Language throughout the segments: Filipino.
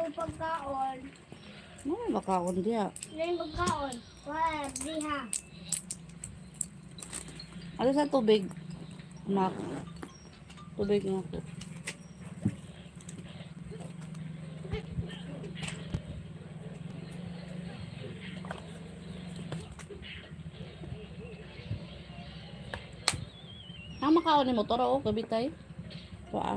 may pagkaon. Ano makaon diya? May pagkaon. Wala, diha. Ano sa tubig? Nak. Tubig nga po. Ang makaon ni motor o kabitay. Waa.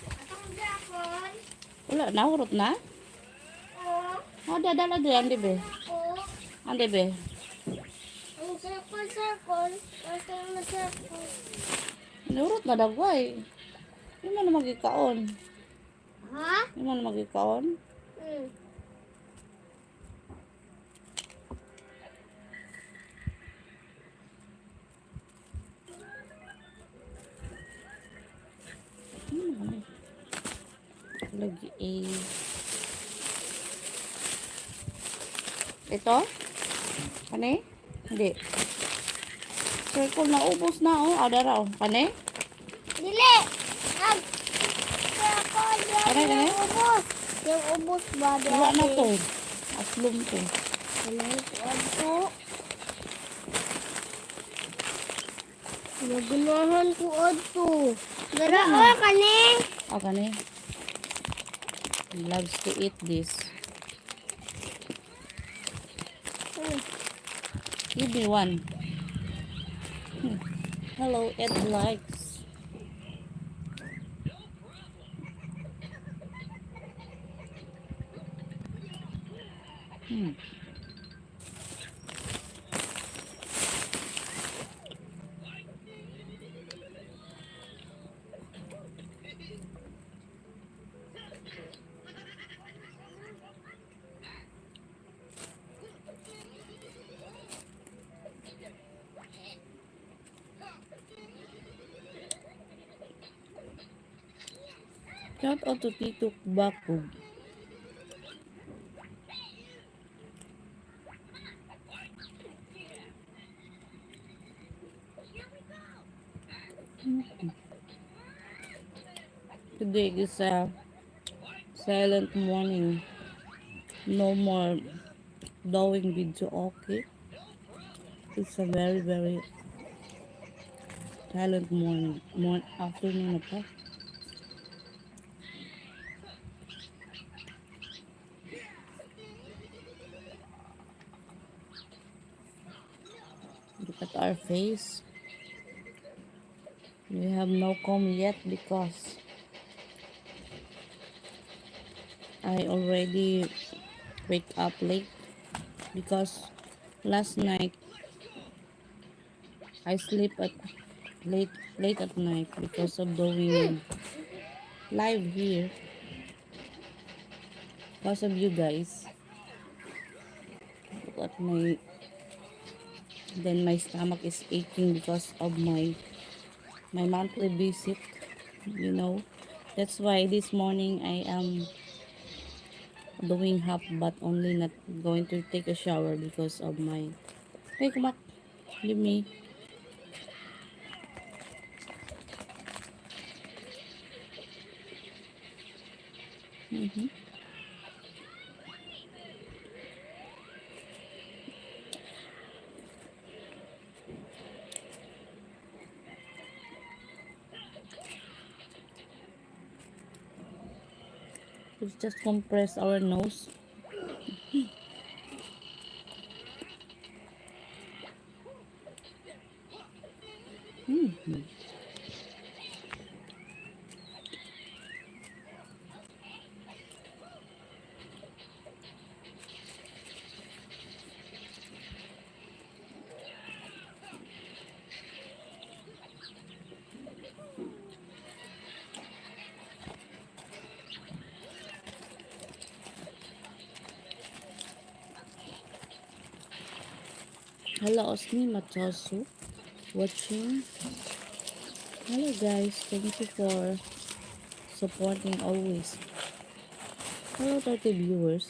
Atong jakon. Wala na urot na. Oh, Oh, dadala diyan di be. oh. Ande be. Ang circle. Basta yung circle. Nurot na dagway. Di mo na magikaon. Ha? Di mo na magikaon. Hmm. Ano? Lagi Ito? Kani? Hindi. Circle na ubos na oh. Ada raw. Kani? Dili! Nag! Circle yan Kani, kani? yung ubos. Yung ubos ba? Wala na to. Aslum to. Ano? Nagunahan ko adto. Dara o kani. Ah, kani? He loves to eat this. Give me one. Hello, Ed likes. Shout out to Tito Bakug. Today is a silent morning. No more doing video, okay? It's a very, very silent morning. Afternoon na pa. Look at our face. We have no comb yet because I already wake up late because last night I sleep at late at night because of doing live here because of you guys. Look at my stomach is aching because of my monthly visit, you know. That's why this morning I am doing half but only not going to take a shower because of my hey come back, leave me. Let's just compress our nose. Hello, Osni Matosu watching. Hello guys, thank you for supporting always. Hello 30 viewers.